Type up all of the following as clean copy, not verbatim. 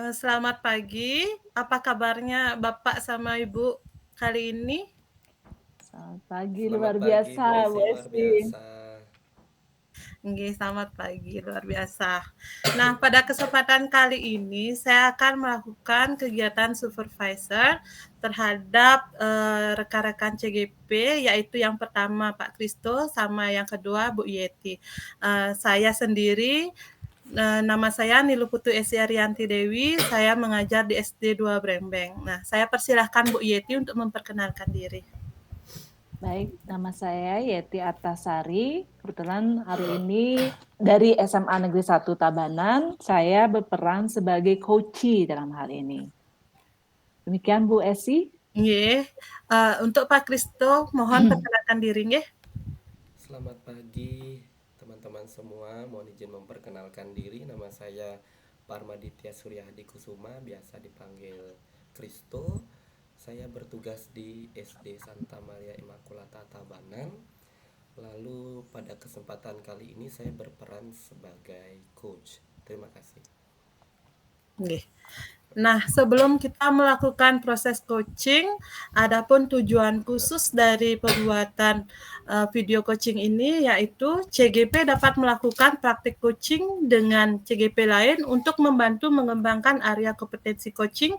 Selamat pagi. Apa kabarnya Bapak sama Ibu kali ini? Selamat pagi, Selamat luar pagi biasa Bu Bu Esi, luar Esti. biasa. Nggih, selamat pagi, luar biasa. Nah, pada kesempatan kali ini saya akan melakukan kegiatan supervisor terhadap rekan-rekan CGP, yaitu yang pertama Pak Kristo sama yang kedua Bu Yeti. Saya sendiri, nama saya Nilu Putu Esi Arianti Dewi, saya mengajar di SD 2 Brembeng. Nah, saya persilahkan Bu Yeti untuk memperkenalkan diri. Baik, nama saya Yeti Artasari. Kebetulan hari ini dari SMA Negeri 1 Tabanan, saya berperan sebagai coachee dalam hal ini. Demikian Bu Esi. Nggih. Untuk Pak Kristo, mohon perkenalkan diri nggih. Selamat pagi teman-teman semua. Mohon izin memperkenalkan diri. Nama saya Parmaditya Suryadi Kusuma, biasa dipanggil Kristo. Saya bertugas di SD Santa Maria Immaculata Tabanan. Lalu pada kesempatan kali ini saya berperan sebagai coach. Terima kasih. Nggih. Nah, sebelum kita melakukan proses coaching, adapun tujuan khusus dari pembuatan video coaching ini yaitu CGP dapat melakukan praktik coaching dengan CGP lain untuk membantu mengembangkan area kompetensi coaching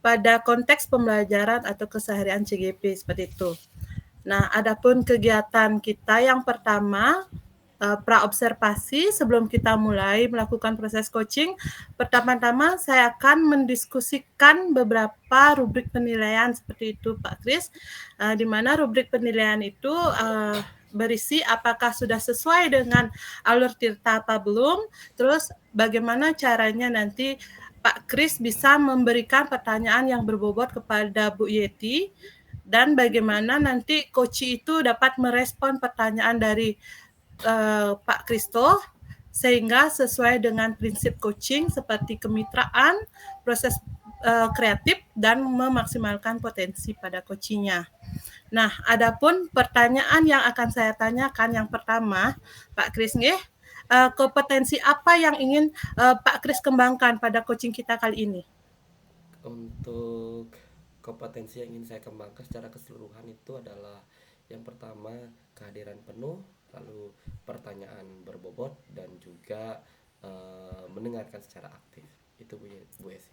pada konteks pembelajaran atau keseharian CGP seperti itu. Nah, adapun kegiatan kita yang pertama praobservasi sebelum kita mulai melakukan proses coaching. Pertama-tama saya akan mendiskusikan beberapa rubrik penilaian seperti itu Pak Kris, di mana rubrik penilaian itu berisi apakah sudah sesuai dengan alur Tirta apa belum, terus bagaimana caranya nanti Pak Kris bisa memberikan pertanyaan yang berbobot kepada Bu Yeti, dan bagaimana nanti coach itu dapat merespon pertanyaan dari Pak Kristo sehingga sesuai dengan prinsip coaching seperti kemitraan, proses kreatif dan memaksimalkan potensi pada coachingnya. Nah, adapun pertanyaan yang akan saya tanyakan yang pertama, Pak Kris nggih, kompetensi apa yang ingin Pak Kris kembangkan pada coaching kita kali ini? Untuk kompetensi yang ingin saya kembangkan secara keseluruhan itu adalah yang pertama kehadiran penuh, lalu pertanyaan berbobot dan juga mendengarkan secara aktif. Itu Bu Esi.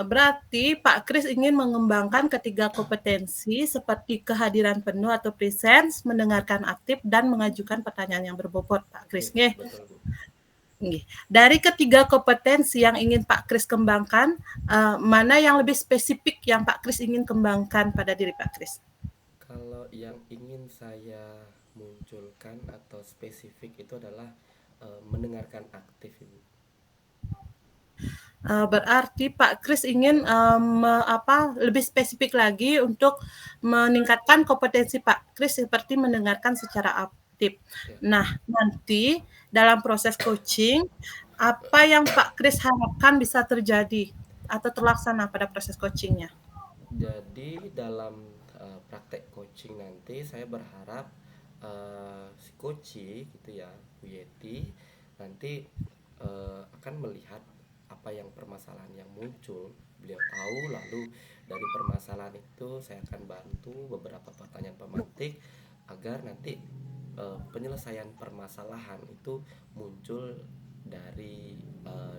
Berarti Pak Kris ingin mengembangkan ketiga kompetensi seperti kehadiran penuh atau presence, mendengarkan aktif, dan mengajukan pertanyaan yang berbobot, Pak Kris. Nggih. Betul Bu. Dari ketiga kompetensi yang ingin Pak Kris kembangkan, mana yang lebih spesifik yang Pak Kris ingin kembangkan pada diri Pak Kris? Kalau yang ingin saya munculkan atau spesifik itu adalah mendengarkan aktif Ibu. Berarti Pak Kris ingin lebih spesifik lagi untuk meningkatkan kompetensi Pak Kris seperti mendengarkan secara aktif. Ya. Nah, nanti dalam proses coaching, apa yang Pak Kris harapkan bisa terjadi atau terlaksana pada proses coachingnya? Jadi dalam praktek coaching nanti saya berharap si coaching gitu ya Bu Yeti nanti akan melihat apa yang permasalahan yang muncul, beliau tahu, lalu dari permasalahan itu saya akan bantu beberapa pertanyaan pemantik agar nanti penyelesaian permasalahan itu muncul dari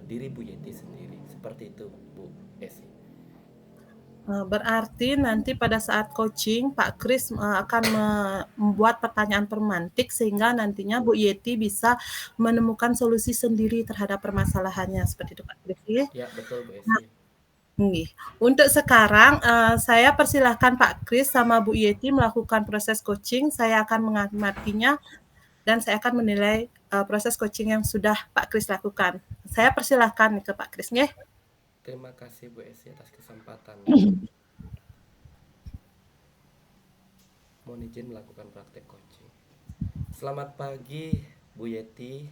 diri Bu Yeti sendiri. Seperti itu Bu Esi. Berarti nanti pada saat coaching Pak Kris akan membuat pertanyaan pemantik sehingga nantinya Bu Yeti bisa menemukan solusi sendiri terhadap permasalahannya, seperti itu Pak Kris ya? Ya betul Bu Nah, Esi. untuk sekarang saya persilahkan Pak Kris sama Bu Yeti melakukan proses coaching. Saya akan mengamatinya dan saya akan menilai proses coaching yang sudah Pak Kris lakukan. Saya persilahkan ke Pak Kris ya. Terima kasih Bu Esi atas kesempatannya. Mohon izin melakukan praktek coaching. Selamat pagi Bu Yeti.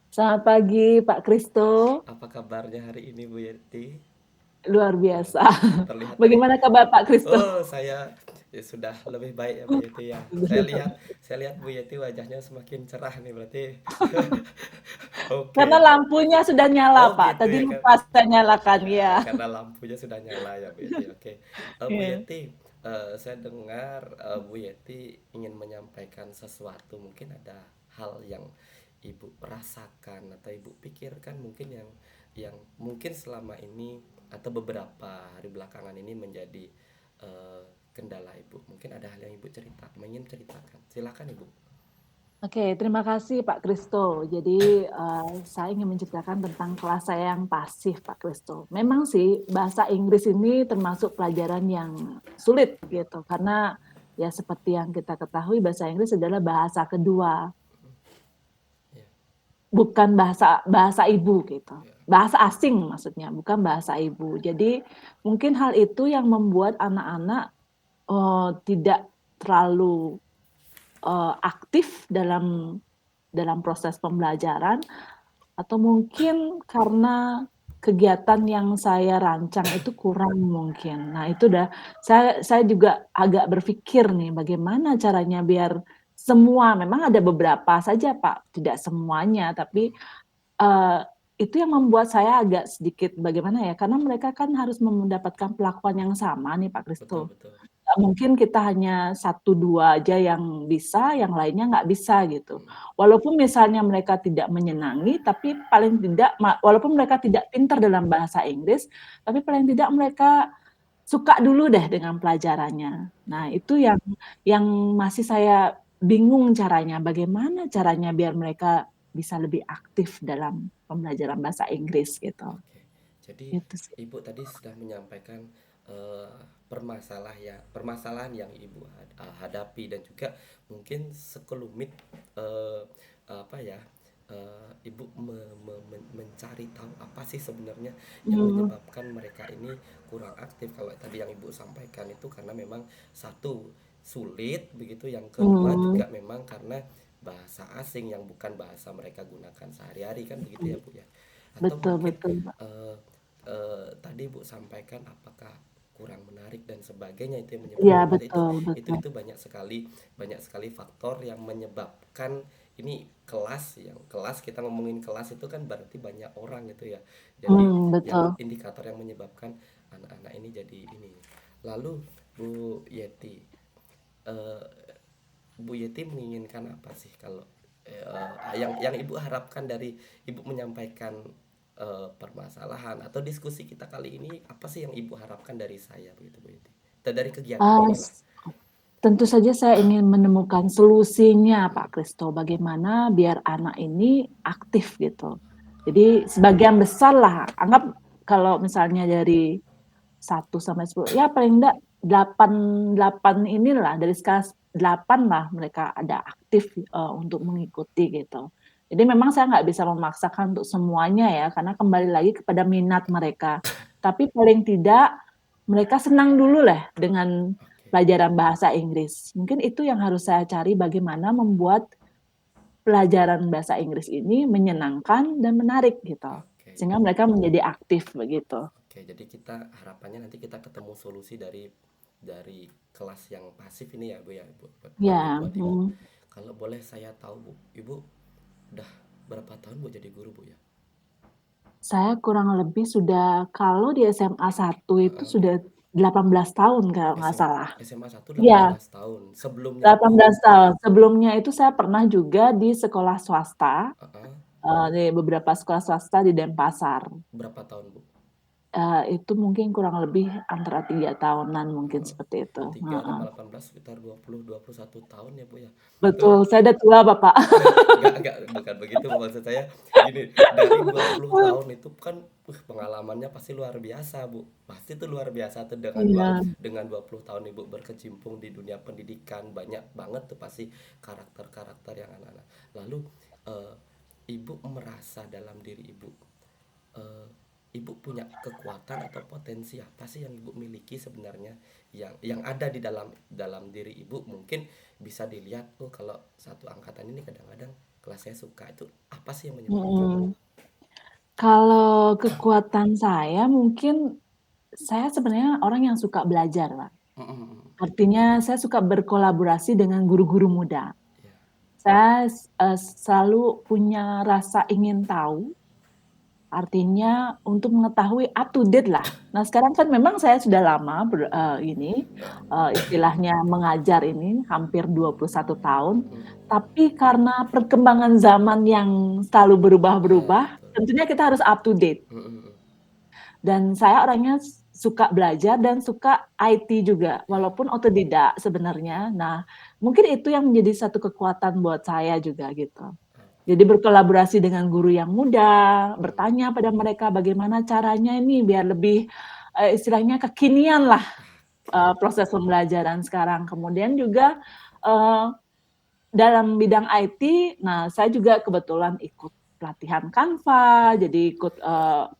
Selamat pagi Pak Kristo. Apa kabarnya hari ini Bu Yeti? Luar biasa. Terlihat dari Bagaimana kabar Pak Kristo? saya sudah lebih baik ya Bu Yeti ya. Saya lihat Bu Yeti wajahnya semakin cerah nih berarti. Karena Oke. lampunya sudah nyala, Oh Pak. gitu Tadi ya kan. lupa saya nyalakan, Ya, ya. karena lampunya sudah nyala ya Bu Yeti. Oke. Bu Iya. Yeti, saya dengar Bu Yeti ingin menyampaikan sesuatu. Mungkin ada hal yang Ibu rasakan atau Ibu pikirkan mungkin yang mungkin selama ini atau beberapa hari belakangan ini menjadi kendala Ibu. Mungkin ada hal yang Ibu ingin ceritakan. Silakan Ibu. Oke, terima kasih Pak Kristo. Jadi saya ingin menceritakan tentang kelas saya yang pasif, Pak Kristo. Memang sih bahasa Inggris ini termasuk pelajaran yang sulit gitu, karena ya seperti yang kita ketahui bahasa Inggris adalah bahasa kedua, Ya, bukan bahasa ibu gitu. ya. Bahasa asing maksudnya, bukan bahasa ibu. Jadi mungkin hal itu yang membuat anak-anak tidak terlalu aktif dalam proses pembelajaran, atau mungkin karena kegiatan yang saya rancang itu kurang mungkin. Nah, itu saya juga agak berpikir nih bagaimana caranya biar semua, memang ada beberapa saja Pak, tidak semuanya, tapi itu yang membuat saya agak sedikit bagaimana ya, karena mereka kan harus mendapatkan perlakuan yang sama nih Pak Betul, Kristo. betul. Nggak mungkin kita hanya 1, 2 aja yang bisa, yang lainnya nggak bisa gitu. Walaupun misalnya mereka tidak menyenangi, tapi paling tidak walaupun mereka tidak pintar dalam bahasa Inggris, tapi paling tidak mereka suka dulu deh dengan pelajarannya. Nah, Ya. itu yang masih saya bingung caranya, bagaimana caranya biar mereka bisa lebih aktif dalam pembelajaran bahasa Inggris gitu. Oke, jadi Itu sih. Ibu tadi sudah menyampaikan eh, permasalahan yang Ibu hadapi dan juga mungkin sekelumit eh, apa ya, Ibu mencari tahu apa sih sebenarnya yang Mhm, menyebabkan mereka ini kurang aktif. Kalau tadi yang Ibu sampaikan itu karena memang satu sulit begitu, yang kedua mhm, juga memang karena bahasa asing yang bukan bahasa mereka gunakan sehari-hari kan begitu ya Bu ya. Atau betul mungkin betul, Pak. eh, tadi Bu sampaikan apakah kurang menarik dan sebagainya itu yang Iya, menyebabkan itu betul itu betul. itu banyak sekali faktor yang menyebabkan ini kelas kita ngomongin kelas itu kan berarti banyak orang gitu ya, jadi yang Betul. indikator yang menyebabkan anak-anak ini jadi ini. Lalu Bu Yeti, eh, Bu Yeti menginginkan apa sih kalau yang Ibu harapkan dari Ibu menyampaikan permasalahan atau diskusi kita kali ini, apa sih yang Ibu harapkan dari saya begitu Bu Yeti? Dari kegiatan Ah, inilah. tentu saja saya ingin menemukan solusinya Pak Kristo, bagaimana biar anak ini aktif gitu. Jadi sebagian besar lah, anggap kalau misalnya dari 1 sampai 10, ya paling enggak 8, 8 inilah, dari skala 8 lah mereka ada aktif untuk mengikuti gitu. Jadi memang saya nggak bisa memaksakan untuk semuanya ya, karena kembali lagi kepada minat mereka. Tapi paling tidak mereka senang dulu lah dengan Oke, pelajaran bahasa Inggris. Mungkin itu yang harus saya cari, bagaimana membuat pelajaran bahasa Inggris ini menyenangkan dan menarik gitu. oke. Sehingga mereka menjadi aktif begitu. Oke, jadi kita harapannya nanti kita ketemu solusi dari kelas yang pasif ini ya Bu ya, Ya, buat Ibu. Kalau boleh saya tahu Bu, Ibu udah berapa tahun Bu jadi guru Bu ya? saya kurang lebih sudah, kalau di SMA 1 itu Heeh. sudah 18 tahun kalau nggak salah. SMA 1 Iya, 18 tahun. Sebelumnya itu 18 tahun. Sebelumnya itu saya pernah juga di sekolah swasta, heeh, di beberapa sekolah swasta di Denpasar. berapa tahun Bu? Itu mungkin kurang lebih antara 3 tahunan mungkin Heeh. seperti itu. 3 tambah 18 sekitar 21 tahun ya Bu ya. Itu Betul, saya udah tua Bapak. enggak, bukan begitu maksud saya. Gini, dari 20 tahun itu kan pengalamannya pasti luar biasa Bu. Pasti itu luar biasa tuh Iya, dengan 20 tahun Ibu berkecimpung di dunia pendidikan, banyak banget tuh pasti karakter-karakter yang anak-anak. Lalu eh, Ibu merasa dalam diri Ibu, eh, Ibu punya kekuatan atau potensi apa sih yang Ibu miliki sebenarnya, yang ada di dalam dalam diri Ibu, mungkin bisa dilihat oh kalau satu angkatan ini kadang-kadang kelas saya suka itu apa sih yang menyebabkan. Kalau kekuatan saya mungkin, saya sebenarnya orang yang suka belajar, Pak. Artinya saya suka berkolaborasi dengan guru-guru muda. Ya. Saya selalu punya rasa ingin tahu, artinya untuk mengetahui up to date lah. Nah sekarang kan memang saya sudah lama istilahnya mengajar ini hampir 21 tahun, tapi karena perkembangan zaman yang selalu Ya, berubah-berubah, betul. tentunya kita harus up to date. Dan saya orangnya suka belajar dan suka IT juga, walaupun otodidak sebenarnya. Nah, mungkin itu yang menjadi satu kekuatan buat saya juga gitu. Jadi berkolaborasi dengan guru yang muda, bertanya pada mereka bagaimana caranya ini biar lebih istilahnya kekinian lah proses pembelajaran sekarang. Kemudian juga dalam bidang IT, nah saya juga kebetulan ikut pelatihan Canva, jadi ikut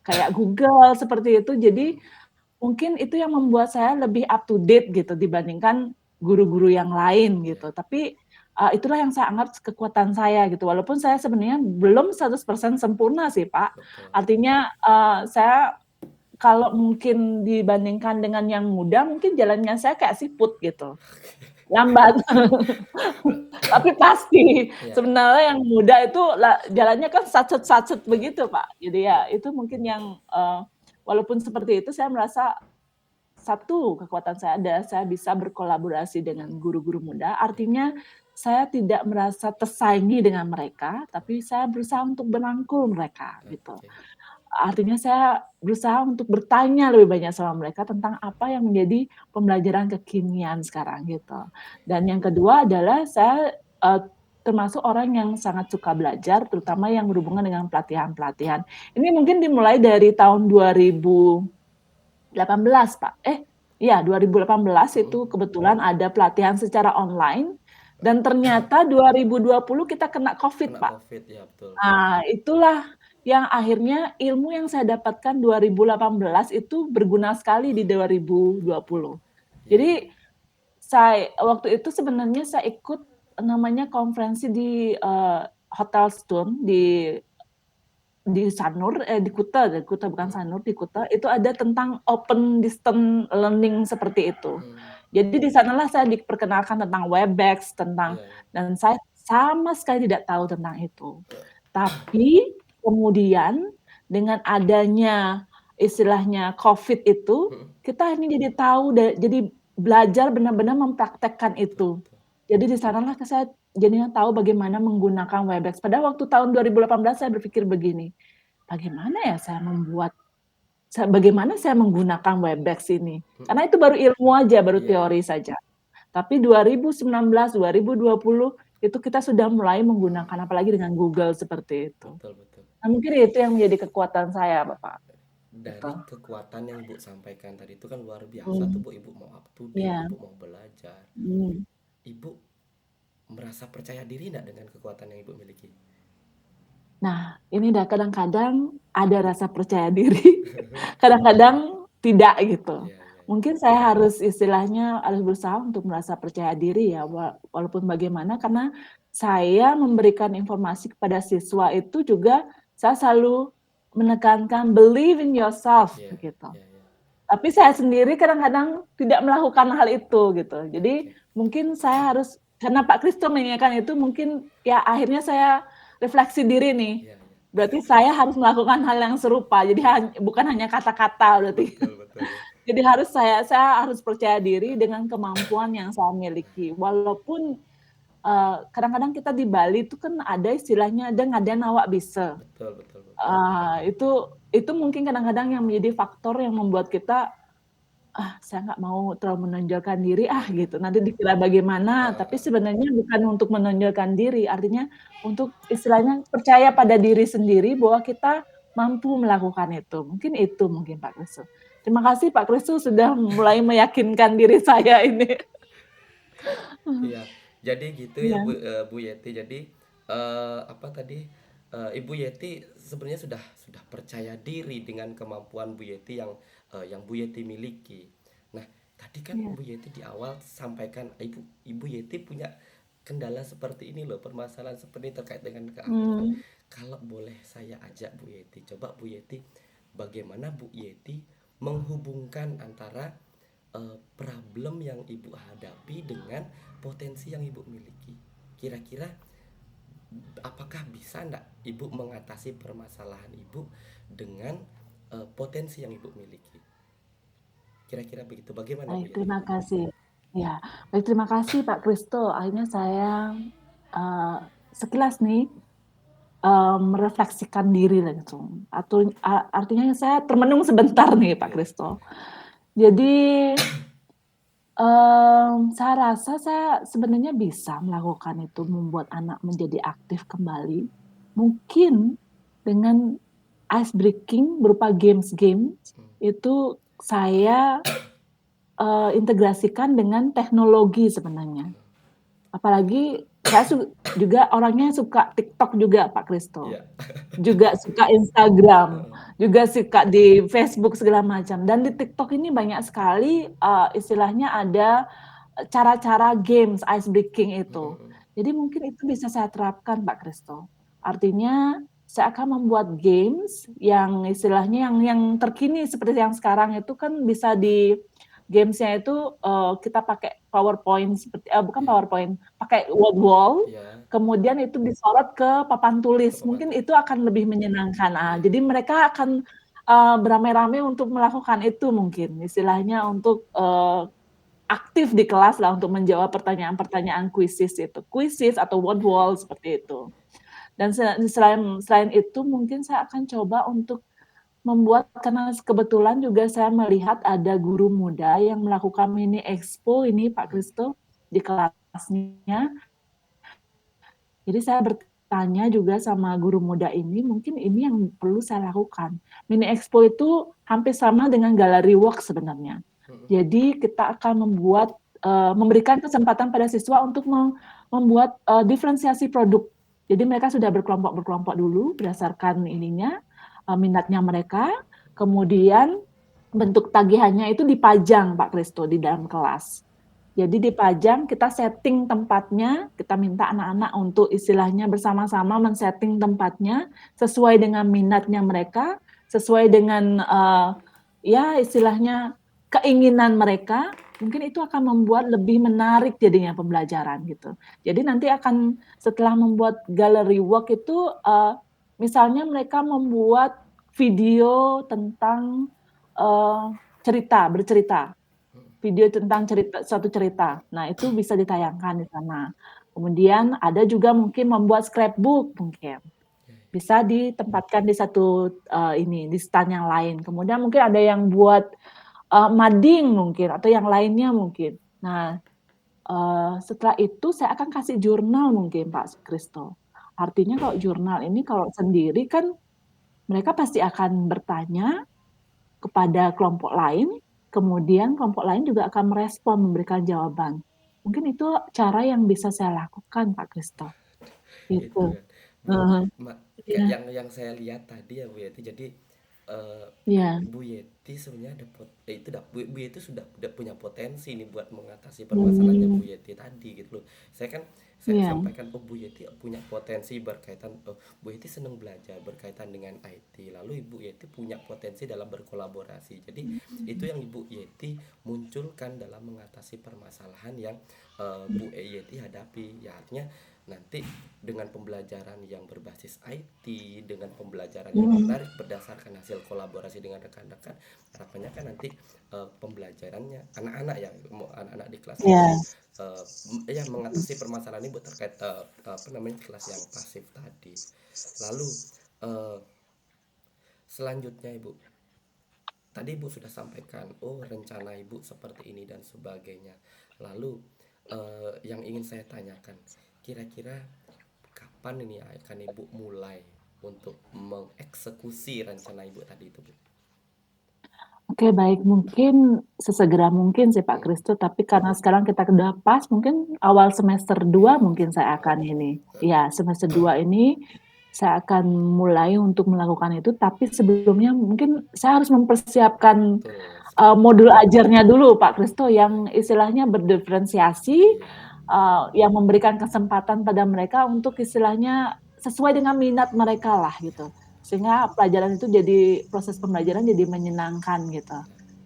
kayak Google seperti itu. Jadi mungkin itu yang membuat saya lebih up to date gitu dibandingkan guru-guru yang lain gitu. Tapi itulah yang saya anggap kekuatan saya gitu. Walaupun saya sebenarnya belum 100% sempurna sih, Pak. Betul. Artinya saya kalau mungkin dibandingkan dengan yang muda, mungkin jalannya saya kayak siput gitu. Lambat. Tapi pasti Ya. sebenarnya yang muda itu jalannya kan sacet-sacet begitu, Pak. Jadi ya itu mungkin yang walaupun seperti itu saya merasa satu kekuatan saya adalah saya bisa berkolaborasi dengan guru-guru muda, artinya saya tidak merasa tersaingi dengan mereka, tapi saya berusaha untuk merangkul mereka gitu. Oke. Artinya saya berusaha untuk bertanya lebih banyak sama mereka tentang apa yang menjadi pembelajaran kekinian sekarang gitu. Dan yang kedua adalah saya termasuk orang yang sangat suka belajar, terutama yang berhubungan dengan pelatihan-pelatihan. Ini mungkin dimulai dari tahun 2018, Pak. Iya 2018 itu kebetulan ada pelatihan secara online dan ternyata 2020 kita kena COVID, Kena Pak. COVID, ya betul. Nah, itulah yang akhirnya ilmu yang saya dapatkan 2018 itu berguna sekali di 2020. Jadi waktu itu sebenarnya saya ikut namanya konferensi di Hotel Stone di Sanur, di Kuta bukan Sanur, di Kuta, itu ada tentang open distance learning seperti itu. Jadi di sanalah saya diperkenalkan tentang Webex, dan saya sama sekali tidak tahu tentang itu. Tapi kemudian dengan adanya istilahnya COVID itu, kita ini jadi tahu, jadi belajar benar-benar mempraktekkan itu. Jadi di sanalah saya jadinya tahu bagaimana menggunakan Webex. Padahal waktu tahun 2018 saya berpikir begini, bagaimana saya menggunakan Webex ini? Karena itu baru ilmu aja, baru teori saja. Tapi 2019, 2020 itu kita sudah mulai menggunakan apalagi dengan Google seperti itu. Betul. Nah, mungkin itu yang menjadi kekuatan saya, Bapak. Dari kekuatan yang Ibu sampaikan tadi itu kan luar biasa tuh Bu, Ibu mau up to date, Iya. Ibu mau belajar. Ibu merasa percaya diri enggak dengan kekuatan yang Ibu miliki? Nah, ini kadang-kadang ada rasa percaya diri, kadang-kadang tidak gitu. Mungkin saya harus istilahnya harus berusaha untuk merasa percaya diri ya, walaupun bagaimana, karena saya memberikan informasi kepada siswa itu juga saya selalu menekankan believe in yourself gitu. Tapi saya sendiri kadang-kadang tidak melakukan hal itu gitu. Jadi mungkin saya harus, karena Pak Kristo mengingatkan itu, mungkin ya akhirnya saya refleksi diri nih. Berarti saya harus melakukan hal yang serupa. Jadi bukan hanya kata-kata berarti. Betul. Jadi saya harus percaya diri dengan kemampuan yang saya miliki. Walaupun kadang-kadang kita di Bali itu kan ada istilahnya ada ngaden awak bisa. Betul. Itu mungkin kadang-kadang yang menjadi faktor yang membuat kita saya nggak mau terlalu menonjolkan diri gitu. Nanti dikira bagaimana, tapi sebenarnya bukan untuk menonjolkan diri, artinya untuk istilahnya percaya pada diri sendiri bahwa kita mampu melakukan itu. Mungkin Pak Kristo. Terima kasih Pak Kristo sudah mulai meyakinkan diri saya ini. Iya, jadi gitu ya Bu Yeti. Jadi apa tadi Ibu Yeti sebenarnya sudah percaya diri dengan kemampuan Bu Yeti yang Bu Yeti miliki. Nah, tadi kan Bu Yeti di awal sampaikan Ibu Yeti punya kendala seperti ini loh, permasalahan seperti ini terkait dengan keahlian. Kalau boleh saya ajak Bu Yeti, coba Bu Yeti, bagaimana Bu Yeti menghubungkan antara problem yang Ibu hadapi dengan potensi yang Ibu miliki. Kira-kira apakah bisa enggak Ibu mengatasi permasalahan Ibu dengan potensi yang Ibu miliki? Kira-kira begitu. Bagaimana Bu Baik, Yeti? terima kasih. Ya, baik, terima kasih Pak Kristo. Akhirnya saya sekilas nih merefleksikan diri langsung. Atau artinya saya termenung sebentar nih Pak Iya. Kristo. Jadi saya rasa saya sebenarnya bisa melakukan itu, membuat anak menjadi aktif kembali. Mungkin dengan ice breaking berupa games-games itu saya integrasikan dengan teknologi sebenarnya. Apalagi saya juga orangnya suka TikTok juga Pak Kristo. Iya. Juga suka Instagram, juga suka di Facebook segala macam. Dan di TikTok ini banyak sekali istilahnya ada cara-cara games ice breaking itu. Jadi mungkin itu bisa saya terapkan Pak Kristo. Artinya saya akan membuat games yang istilahnya yang terkini seperti yang sekarang itu kan bisa di gamesnya itu kita pakai PowerPoint seperti bukan Iya. PowerPoint, pakai wall, Iya. kemudian itu disorot ke papan tulis. Ke papan Mungkin tulis. itu akan lebih menyenangkan. Iya. Jadi mereka akan beramai-ramai untuk melakukan itu mungkin istilahnya untuk aktif di kelas lah untuk menjawab pertanyaan-pertanyaan kuisis atau word wall seperti itu. Dan selain itu mungkin saya akan coba untuk membuat, karena kebetulan juga saya melihat ada guru muda yang melakukan mini expo ini Pak Kristo di kelasnya. Jadi saya bertanya juga sama guru muda ini, mungkin ini yang perlu saya lakukan. Mini expo itu hampir sama dengan gallery walk sebenarnya. Jadi kita akan memberikan kesempatan pada siswa untuk membuat diferensiasi produk. Jadi mereka sudah berkelompok-berkelompok dulu berdasarkan minatnya mereka, kemudian bentuk tagihannya itu dipajang Pak Kristo di dalam kelas. Jadi dipajang, kita setting tempatnya, kita minta anak-anak untuk istilahnya bersama-sama men-setting tempatnya sesuai dengan minatnya mereka, sesuai dengan ya istilahnya keinginan mereka. Mungkin itu akan membuat lebih menarik jadinya pembelajaran gitu. Jadi nanti akan setelah membuat gallery walk itu misalnya mereka membuat video tentang bercerita. Video tentang suatu cerita. Nah, itu bisa ditayangkan di sana. Kemudian ada juga mungkin membuat scrapbook mungkin. Bisa ditempatkan di satu di stand yang lain. Kemudian mungkin ada yang buat mading mungkin atau yang lainnya mungkin. Nah, setelah itu saya akan kasih jurnal mungkin Pak Kristo. Artinya kalau jurnal ini kalau sendiri kan mereka pasti akan bertanya kepada kelompok lain, kemudian kelompok lain juga akan merespon, memberikan jawaban. Mungkin itu cara yang bisa saya lakukan Pak Kristo. Itu Gitu. kan Bu, kayak Iya. yang saya lihat tadi ya Bu Yeti. Jadi Iya. Bu Yeti sebenarnya Bu Yeti sudah punya potensi nih buat mengatasi permasalahannya Bu Yeti tadi gitu loh. Saya Iya. sampaikan Bu Yeti punya potensi berkaitan Bu Yeti senang belajar berkaitan dengan IT. Lalu Ibu Yeti punya potensi dalam berkolaborasi. Jadi itu yang Ibu Yeti munculkan dalam mengatasi permasalahan yang Bu Yeti hadapi. Ya artinya nanti dengan pembelajaran yang berbasis IT, dengan pembelajaran yang menarik berdasarkan hasil kolaborasi dengan rekan-rekan, harapannya kan nanti pembelajarannya anak-anak anak-anak di kelas ya mengatasi permasalahan ini terkait kelas yang pasif tadi. Lalu selanjutnya Ibu, tadi Ibu sudah sampaikan rencana Ibu seperti ini dan sebagainya. Lalu yang ingin saya tanyakan, kira-kira kapan ini akan Ibu mulai untuk mengeksekusi rencana Ibu tadi itu Bu? Oke, baik, mungkin sesegera mungkin sih Pak Kristo, tapi karena sekarang kita udah pas, mungkin awal semester 2 mungkin saya akan semester 2 ini saya akan mulai untuk melakukan itu, tapi sebelumnya mungkin saya harus mempersiapkan modul ajarnya dulu Pak Kristo yang istilahnya berdiferensiasi, yang memberikan kesempatan pada mereka untuk istilahnya sesuai dengan minat mereka lah gitu. Sehingga pelajaran itu proses pembelajaran jadi menyenangkan gitu.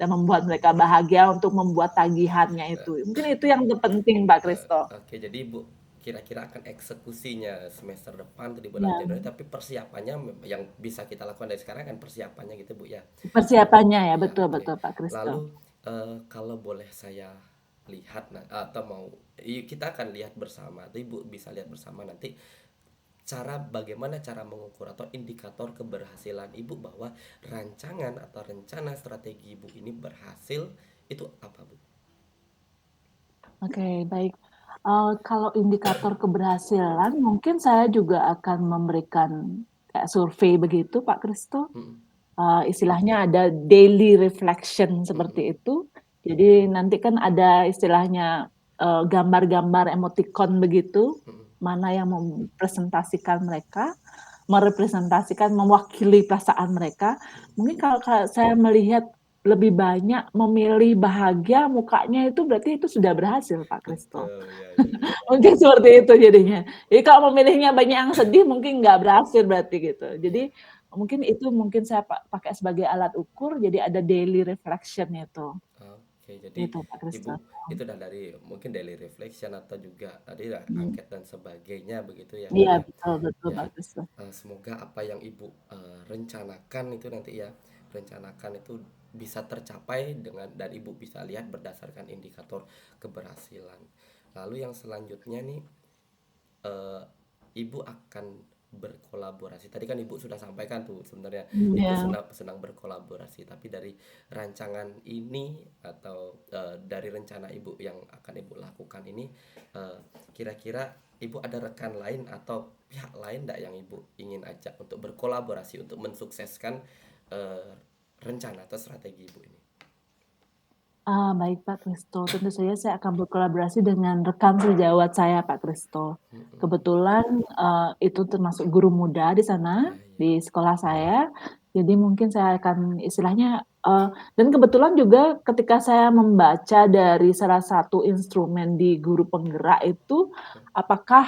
dan membuat mereka bahagia untuk membuat tagihannya Eh, itu. Mungkin itu yang terpenting, Pak Kristo. oke, jadi Ibu kira-kira akan eksekusinya semester depan atau di bulan Ya, Januari, tapi persiapannya yang bisa kita lakukan dari sekarang kan persiapannya gitu Bu ya. persiapannya ya, Ya, betul oke. betul Pak Kristo. Lalu kalau boleh saya lihat atau mau kita akan lihat bersama, atau Ibu bisa lihat bersama nanti bagaimana cara mengukur atau indikator keberhasilan Ibu bahwa rancangan atau rencana strategi Ibu ini berhasil, itu apa Bu? Oke, baik. Kalau indikator keberhasilan, mungkin saya juga akan memberikan kayak survei begitu, Pak Kristo. Mm-mm, Istilahnya ada daily reflection mm-mm, seperti itu. Jadi nanti kan ada istilahnya gambar-gambar emoticon begitu, mm-mm. mana yang merepresentasikan mereka, mewakili perasaan mereka. Mungkin kalau saya melihat lebih banyak memilih bahagia mukanya itu berarti itu sudah berhasil, Pak Kristo. Betul, ya, ya, ya. Mungkin seperti itu jadinya. Jadi kalau memilihnya banyak yang sedih mungkin nggak berhasil berarti gitu. Iya. Jadi mungkin saya pakai sebagai alat ukur. Jadi ada daily reflection itu, Oke, jadi gitu Pak Ibu Kristo. itu udah dari mungkin daily reflection atau juga tadi lah Hmm. angket dan sebagainya begitu ya Bu Iya ya. betul betul Ya, Pak Kristo. semoga apa yang Ibu rencanakan itu nanti ya, rencanakan itu bisa tercapai dan Ibu bisa lihat berdasarkan indikator keberhasilan. Lalu yang selanjutnya nih, eh, Ibu akan berkolaborasi. Tadi kan Ibu sudah sampaikan tuh sebenarnya Ibu Iya. senang berkolaborasi, tapi dari rancangan ini atau dari rencana Ibu yang akan Ibu lakukan ini, kira-kira Ibu ada rekan lain atau pihak lain enggak yang Ibu ingin ajak untuk berkolaborasi untuk mensukseskan eh, rencana atau strategi Ibu ini? Baik Pak Kristo, tentu saja saya akan berkolaborasi dengan rekan sejawat saya Pak Kristo. Mm-mm. Kebetulan itu termasuk guru muda di sana, Ya, ya. di sekolah saya. Jadi mungkin saya akan istilahnya, dan kebetulan juga ketika saya membaca dari salah satu instrumen di guru penggerak itu, apakah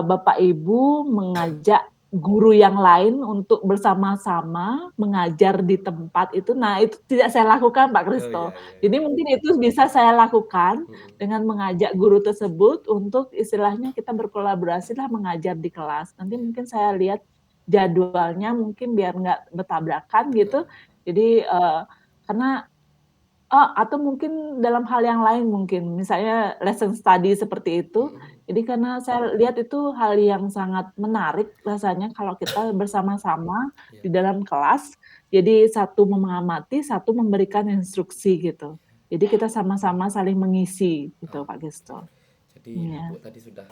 Bapak Ibu mengajak guru yang lain untuk bersama-sama mengajar di tempat itu. Nah, itu tidak saya lakukan, Pak Oh Kristo. ya, ya, Jadi ya. mungkin itu bisa saya lakukan Mm-mm. dengan mengajak guru tersebut untuk istilahnya kita berkolaborasi lah mengajar di kelas. Nanti Ya. mungkin saya lihat jadwalnya mungkin biar nggak bertabrakan Heeh. gitu. Jadi karena atau mungkin dalam hal yang lain mungkin, misalnya lesson study seperti itu. Mm-mm. Jadi karena saya lihat itu hal yang sangat menarik rasanya kalau kita bersama-sama Ya. di dalam kelas, jadi satu mengamati, satu memberikan instruksi gitu. Jadi kita sama-sama saling mengisi gitu, Pak Oke. Gisto. Jadi Iya. Ibu tadi sudah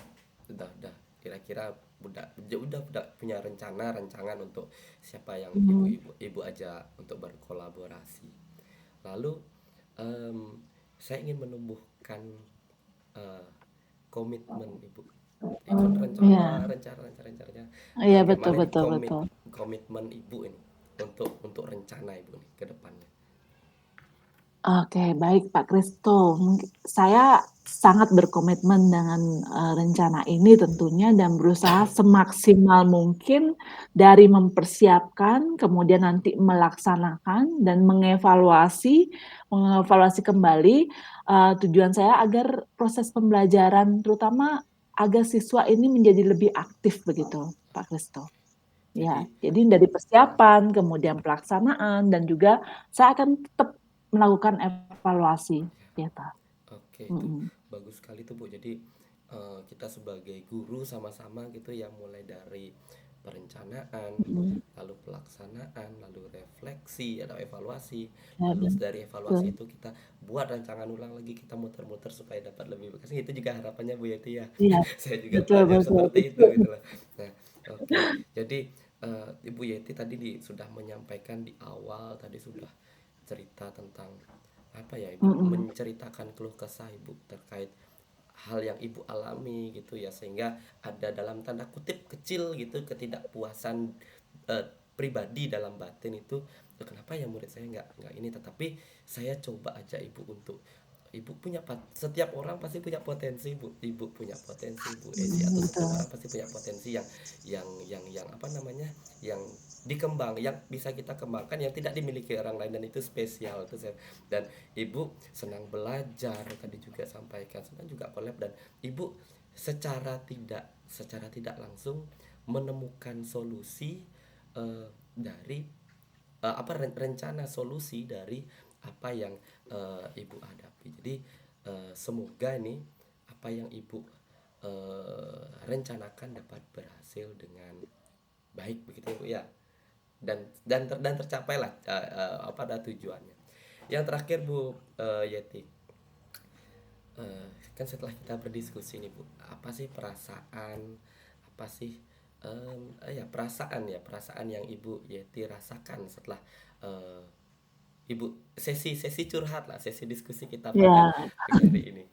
kira-kira udah punya rancangan untuk siapa yang Mhm. ibu ajak untuk berkolaborasi. Lalu saya ingin menumbuhkan eh, komitmen Ibu. Itu kan Iya. rencananya. Iya, betul Bagaimana ini betul betul. komitmen Ibu ini untuk rencana Ibu nih ke depannya? Oke, baik Pak Kristo. Saya sangat berkomitmen dengan rencana ini tentunya dan berusaha semaksimal mungkin dari mempersiapkan, kemudian nanti melaksanakan dan mengevaluasi kembali tujuan saya agar proses pembelajaran terutama agar siswa ini menjadi lebih aktif begitu, Pak Kristo. Ya, Jadi jadi dari persiapan, kemudian pelaksanaan, dan juga saya akan tetap melakukan evaluasi, gitu. oke, itu Mhm. bagus sekali tuh Bu. Jadi kita sebagai guru sama-sama gitu ya, mulai dari perencanaan, Mhm. lalu pelaksanaan, lalu refleksi atau evaluasi, Ya, lalu dari evaluasi betul. itu kita buat rancangan ulang lagi, kita muter-muter supaya dapat lebih bagus. Itu juga harapannya Bu Yeti ya. Iya, Saya juga betul belajar betul seperti itu betul. gitu lah. Nah, oke. Jadi Ibu Yeti tadi sudah menyampaikan di awal, tadi sudah cerita tentang apa ya, Ibu Mhm. menceritakan keluh kesah Ibu terkait hal yang Ibu alami gitu ya, sehingga ada dalam tanda kutip kecil gitu ketidakpuasan eh, pribadi dalam batin itu. Kenapa ya murid saya nggak ini, tetapi saya coba aja Ibu untuk Ibu punya setiap orang pasti punya potensi, Bu. Ibu punya potensi, Bu Esi, atau setiap Betul. orang pasti punya potensi yang apa namanya, yang yang bisa kita kembangkan, yang tidak dimiliki orang lain, dan itu spesial itu dan Ibu senang belajar, tadi juga sampaikan senang juga collab, dan Ibu secara tidak langsung menemukan solusi dari rencana solusi dari apa yang ibu hadapi. Jadi semoga nih apa yang ibu rencanakan dapat berhasil dengan baik, begitu ya, Bu ya. Dan tercapailah apa ada tujuannya. Yang terakhir, Bu Yeti, kan setelah kita berdiskusi nih, Bu, apa sih perasaan, apa sih perasaan yang Ibu Yeti rasakan setelah eh, Ibu sesi curhat lah, sesi diskusi kita pada Ya, hari ini.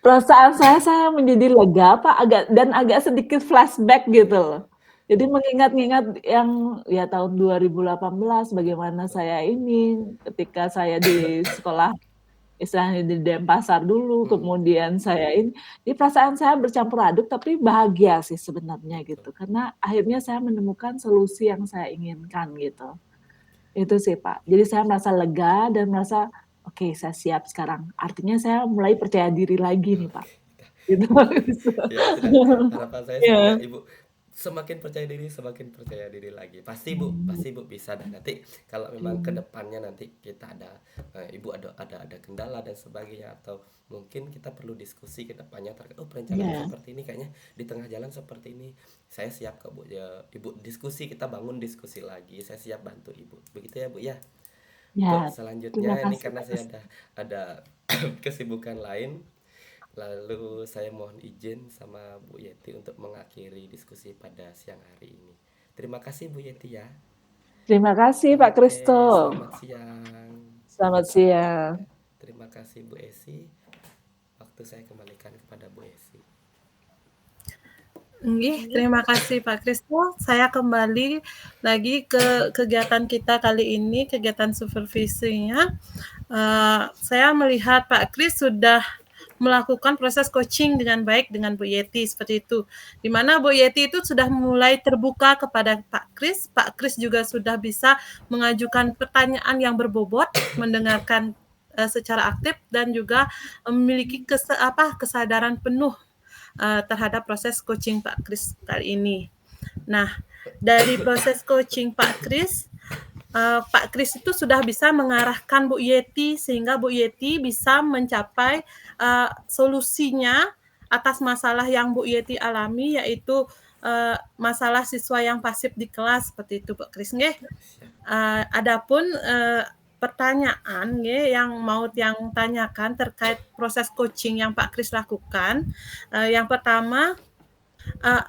perasaan saya menjadi lega, Pak, agak sedikit flashback gitu loh. Jadi mengingat-ingat yang ya tahun 2018 bagaimana saya ini ketika saya di sekolah istilahnya di Denpasar dulu, Mm-mm, kemudian ini perasaan saya bercampur aduk tapi bahagia sih sebenarnya betul. gitu. Karena akhirnya saya menemukan solusi yang saya inginkan gitu. Itu sih Pak. Jadi saya merasa lega dan merasa oke, saya siap sekarang. Artinya saya mulai percaya diri lagi nih Pak. Oke. Gitu. Ya sudah, harapan saya semoga Ya. ibu semakin percaya diri lagi. Pasti bu bisa, dan nanti kalau memang kedepannya nanti kita ada ibu ada kendala dan sebagainya, atau mungkin kita perlu diskusi kedepannya terkait perencanaan Ya. seperti ini, kayaknya di tengah jalan seperti ini, saya siap kok, Bu ya. Ibu diskusi, kita bangun diskusi lagi, saya siap bantu ibu, begitu ya, Bu ya. Untuk Ya. Terima selanjutnya ini kasih karena Pak saya Kristo. ada kesibukan lain, lalu saya mohon izin sama Bu Yeti untuk mengakhiri diskusi pada siang hari ini. Terima kasih, Bu Yeti ya. Terima kasih Pak Kristo. Oke, selamat siang. Selamat siang. Terima kasih, Bu Esi. Waktu saya kembalikan kepada Bu Esi. Nggih, terima kasih Pak Kristo. Saya kembali lagi ke kegiatan kita kali ini, kegiatan supervisinya. Saya melihat Pak Kris sudah melakukan proses coaching dengan baik dengan Bu Yeti seperti itu. Di mana Bu Yeti itu sudah mulai terbuka kepada Pak Kris. Pak Kris juga sudah bisa mengajukan pertanyaan yang berbobot, mendengarkan secara aktif, dan juga memiliki kesadaran penuh terhadap proses coaching Pak Kris kali ini. Nah, dari proses coaching Pak Kris itu sudah bisa mengarahkan Bu Yeti sehingga Bu Yeti bisa mencapai solusinya atas masalah yang Bu Yeti alami, yaitu masalah siswa yang pasif di kelas seperti itu, Pak Kris nggih. Adapun pertanyaan nggih yang mau yang tanyakan terkait proses coaching yang Pak Kris lakukan, yang pertama,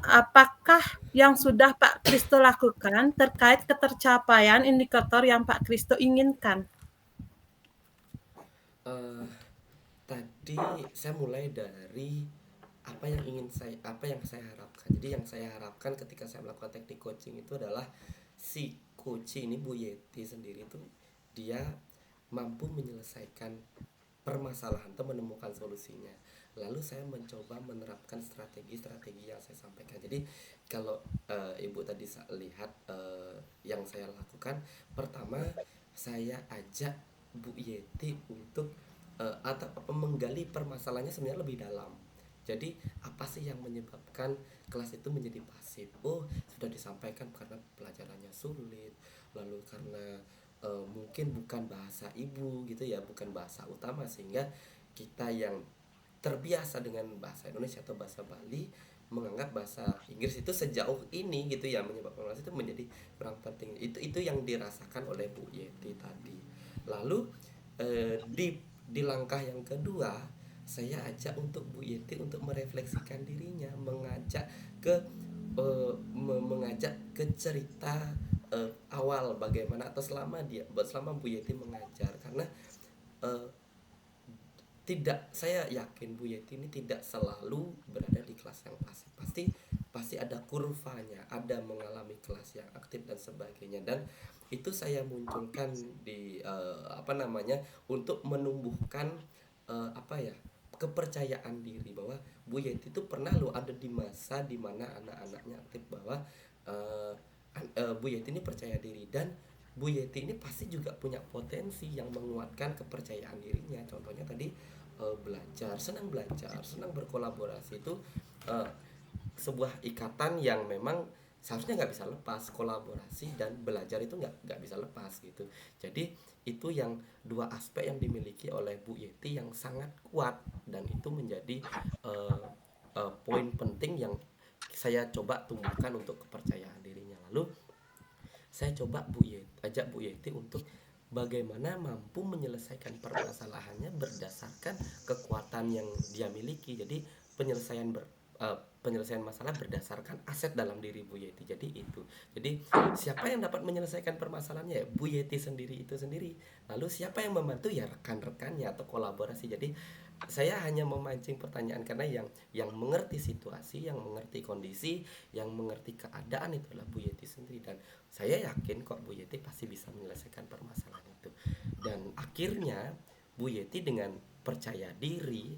apakah yang sudah Pak Kristo lakukan terkait ketercapaian indikator yang Pak Kristo inginkan? Eh, Tadi saya mulai dari apa yang saya harapkan. Jadi yang saya harapkan ketika saya melakukan teknik coaching itu adalah si coach ini, Bu Yeti sendiri itu, dia mampu menyelesaikan permasalahan atau menemukan solusinya. Lalu saya mencoba menerapkan strategi-strategi yang saya sampaikan. Jadi kalau ibu tadi lihat yang saya lakukan, pertama saya ajak Bu Yeti untuk atau menggali permasalahannya sebenarnya lebih dalam. Jadi apa sih yang menyebabkan kelas itu menjadi pasif? Oh, sudah disampaikan karena pelajarannya sulit, lalu karena mungkin bukan bahasa ibu gitu ya, bukan bahasa utama, sehingga kita yang terbiasa dengan bahasa Indonesia atau bahasa Bali menganggap bahasa Inggris itu sejauh ini gitu ya, menyebabkan kelas itu menjadi kurang penting. Itu yang dirasakan oleh Bu Yeti tadi. Lalu di langkah yang kedua, saya ajak untuk Bu Yeti untuk merefleksikan dirinya, mengajak ke cerita awal bagaimana, atau selama Bu Yeti mengajar, karena eh, saya yakin Bu Yeti ini tidak selalu berada di kelas yang pasif. Pasti ada kurvanya, ada mengalami kelas yang aktif dan sebagainya. Dan itu saya munculkan di untuk menumbuhkan apa ya, kepercayaan diri bahwa Bu Yeti itu pernah loh ada di masa dimana anak-anaknya aktif, bahwa Bu Yeti ini percaya diri, dan Bu Yeti ini pasti juga punya potensi yang menguatkan kepercayaan dirinya. Contohnya tadi belajar, senang berkolaborasi, itu eh, sebuah ikatan yang memang seharusnya nggak bisa lepas. Kolaborasi dan belajar itu nggak bisa lepas gitu. Jadi itu yang dua aspek yang dimiliki oleh Bu Yeti yang sangat kuat, dan itu menjadi eh, poin penting yang saya coba tumbuhkan untuk kepercayaan dirinya. Lalu saya coba ajak Bu Yeti untuk bagaimana mampu menyelesaikan permasalahannya berdasarkan kekuatan yang dia miliki. Jadi penyelesaian masalah berdasarkan aset dalam diri Bu Yeti. Jadi itu. Jadi siapa yang dapat menyelesaikan permasalahannya? Ya, Bu Yeti sendiri itu sendiri. Lalu siapa yang membantu? Ya rekan-rekannya atau kolaborasi. Jadi saya hanya memancing pertanyaan karena yang mengerti situasi, yang mengerti kondisi, yang mengerti keadaan itu adalah Bu Yeti sendiri, dan saya yakin kok Bu Yeti pasti bisa menyelesaikan permasalahan itu. Dan akhirnya Bu Yeti dengan percaya diri,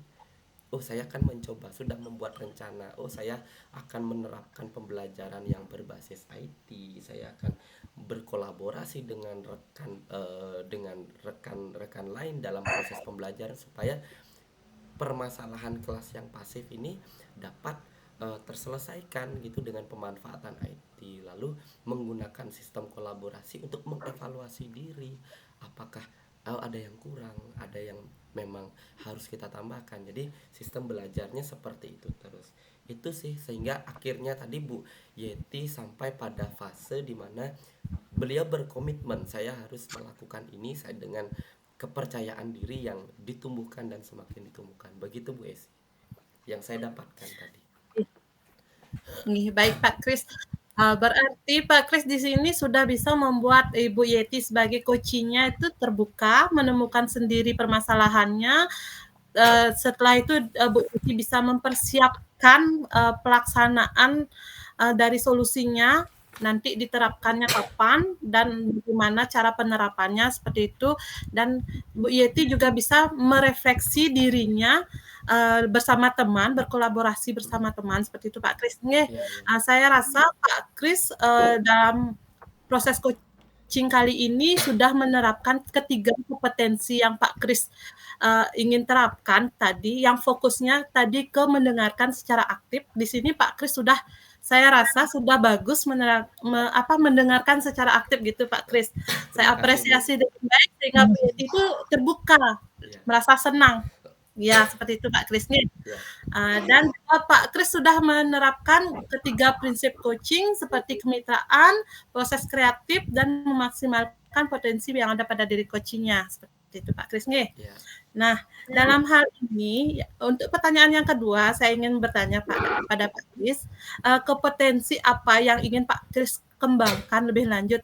oh saya akan mencoba, sudah membuat rencana, oh saya akan menerapkan pembelajaran yang berbasis IT, saya akan berkolaborasi dengan rekan-rekan lain dalam proses pembelajaran supaya permasalahan kelas yang pasif ini dapat terselesaikan gitu dengan pemanfaatan IT. Lalu menggunakan sistem kolaborasi untuk mengevaluasi diri, apakah ada yang kurang, ada yang memang harus kita tambahkan. Jadi sistem belajarnya seperti itu terus. Itu sih sehingga akhirnya tadi Bu Yeti sampai pada fase di mana beliau berkomitmen, saya harus melakukan ini saya dengan kepercayaan diri yang ditumbuhkan dan semakin ditumbuhkan. Begitu Bu Esi yang saya dapatkan tadi. Baik Pak Kris. Berarti Pak Kris di sini sudah bisa membuat Ibu Yeti sebagai coachingnya itu terbuka, menemukan sendiri permasalahannya. Setelah itu Bu Yeti bisa mempersiapkan pelaksanaan dari solusinya, nanti diterapkannya kapan dan bagaimana cara penerapannya seperti itu, dan Bu Yeti juga bisa merefleksi dirinya bersama teman, berkolaborasi bersama teman seperti itu Pak Kris. Ya, ya. Saya rasa Pak Kris dalam proses coaching kali ini sudah menerapkan ketiga kompetensi yang Pak Kris ingin terapkan tadi, yang fokusnya tadi ke mendengarkan secara aktif. Di sini Pak Kris sudah, saya rasa sudah bagus mendengarkan secara aktif gitu Pak Kris. Saya apresiasi dengan baik sehingga Bu Yeti itu terbuka, merasa senang. Ya, seperti itu Pak Kris nih. Dan Pak Kris sudah menerapkan ketiga prinsip coaching seperti kemitraan, proses kreatif, dan memaksimalkan potensi yang ada pada diri coachingnya. Seperti itu Pak Kris nih. Nah, dalam hal ini, untuk pertanyaan yang kedua, saya ingin bertanya pada Pak Kris, kompetensi apa yang ingin Pak Kris kembangkan lebih lanjut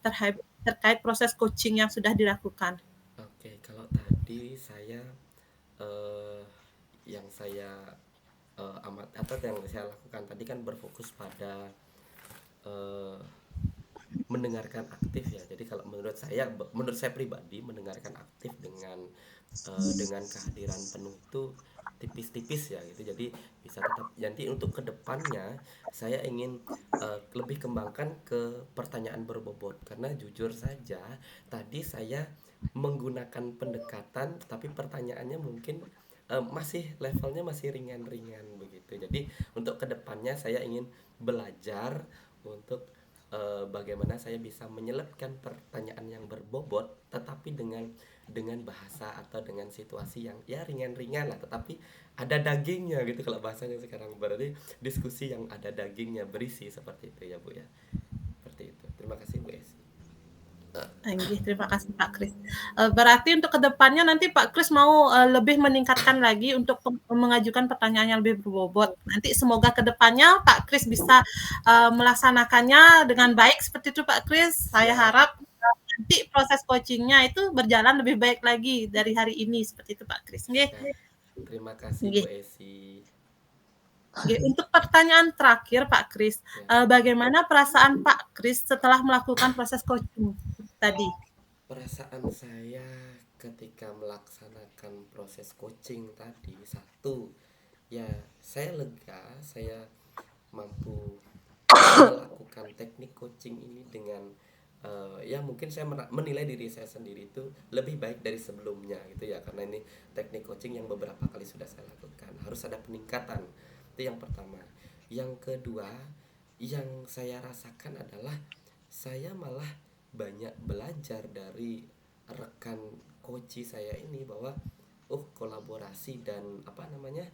terkait proses coaching yang sudah dilakukan? Oke, kalau tadi saya yang saya yang saya lakukan tadi kan berfokus pada mendengarkan aktif ya. Jadi kalau menurut saya pribadi mendengarkan aktif dengan kehadiran penuh itu tipis-tipis ya gitu. Jadi bisa tetap, nanti untuk kedepannya saya ingin lebih kembangkan ke pertanyaan berbobot, karena jujur saja tadi saya menggunakan pendekatan tapi pertanyaannya mungkin masih levelnya masih ringan-ringan begitu. Jadi untuk kedepannya saya ingin belajar untuk bagaimana saya bisa menyelipkan pertanyaan yang berbobot tetapi dengan bahasa atau dengan situasi yang ya ringan-ringan lah, tetapi ada dagingnya gitu kalau bahasanya sekarang, berarti diskusi yang ada dagingnya, berisi, seperti itu ya Bu ya. Seperti itu. Terima kasih Bu Esi. Terima kasih Pak Kris. Berarti untuk kedepannya nanti Pak Kris mau lebih meningkatkan lagi untuk mengajukan pertanyaan yang lebih berbobot. Nanti semoga kedepannya Pak Kris bisa melaksanakannya dengan baik seperti itu Pak Kris. Saya harap nanti proses coachingnya itu berjalan lebih baik lagi dari hari ini seperti itu Pak Kris. Terima kasih Bu Esi. Untuk pertanyaan terakhir Pak Kris, bagaimana perasaan Pak Kris setelah melakukan proses coaching tadi? Perasaan saya ketika melaksanakan proses coaching tadi, satu, ya saya lega, saya mampu melakukan teknik coaching ini dengan ya mungkin saya menilai diri saya sendiri itu lebih baik dari sebelumnya gitu ya, karena ini teknik coaching yang beberapa kali sudah saya lakukan, harus ada peningkatan. Itu yang pertama. Yang kedua, yang saya rasakan adalah saya malah banyak belajar dari rekan coach saya ini, bahwa kolaborasi dan apa namanya,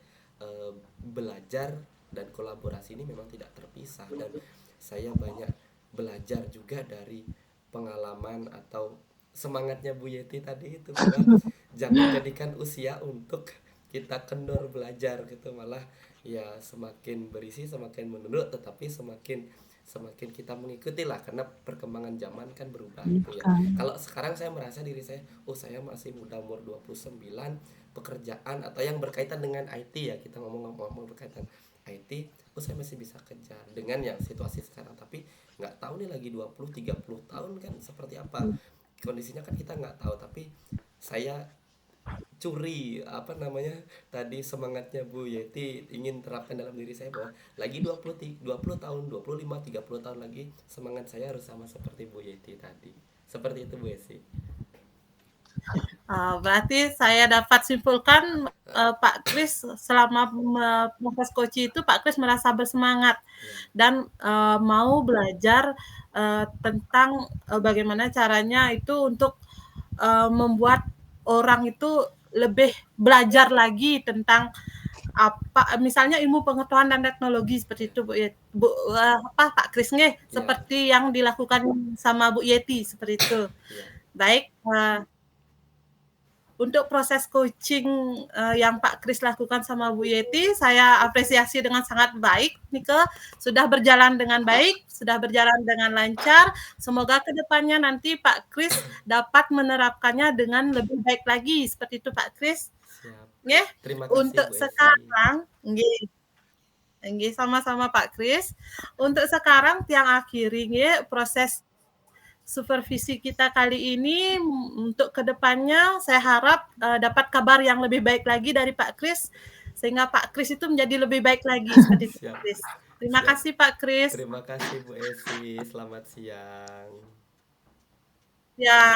belajar dan kolaborasi ini memang tidak terpisah. Dan saya banyak belajar juga dari pengalaman atau semangatnya Bu Yeti tadi itu, bahwa jangan jadikan usia untuk kita kendor belajar gitu, malah ya semakin berisi semakin menurut, tetapi semakin semakin kita mengikuti lah, karena perkembangan zaman kan berubah gitu ya. Kalau sekarang saya merasa diri saya, saya masih muda, umur 29, pekerjaan atau yang berkaitan dengan IT ya, kita ngomong-ngomong berkaitan IT, saya masih bisa kejar dengan yang situasi sekarang. Tapi nggak tahu nih lagi 20-30 tahun kan seperti apa kondisinya, kan kita nggak tahu. Tapi saya curi apa namanya tadi semangatnya Bu Yeti, ingin terapkan dalam diri saya, bahwa lagi 20 tahun, 25 30 tahun lagi semangat saya harus sama seperti Bu Yeti tadi. Seperti itu Bu Yeti. Berarti saya dapat simpulkan Pak Kris selama proses coaching itu Pak Kris merasa bersemangat dan mau belajar tentang bagaimana caranya itu untuk membuat orang itu lebih belajar lagi tentang apa, misalnya ilmu pengetahuan dan teknologi seperti itu Pak Kris nih, seperti yang dilakukan sama Bu Yeti seperti itu. Baik, untuk proses coaching yang Pak Kris lakukan sama Bu Yeti, saya apresiasi dengan sangat baik. Nike, sudah berjalan dengan baik, sudah berjalan dengan lancar. Semoga kedepannya nanti Pak Kris dapat menerapkannya dengan lebih baik lagi. Seperti itu Pak Kris. Siap. Terima kasih untuk Bu sekarang, nggih, sama-sama Pak Kris. Untuk sekarang tiang akhiri nggih proses supervisi kita kali ini. Untuk kedepannya saya harap dapat kabar yang lebih baik lagi dari Pak Kris, sehingga Pak Kris itu menjadi lebih baik lagi seperti itu Pak Kris. Terima kasih Pak Kris. Terima kasih Bu Esi, selamat siang. Ya.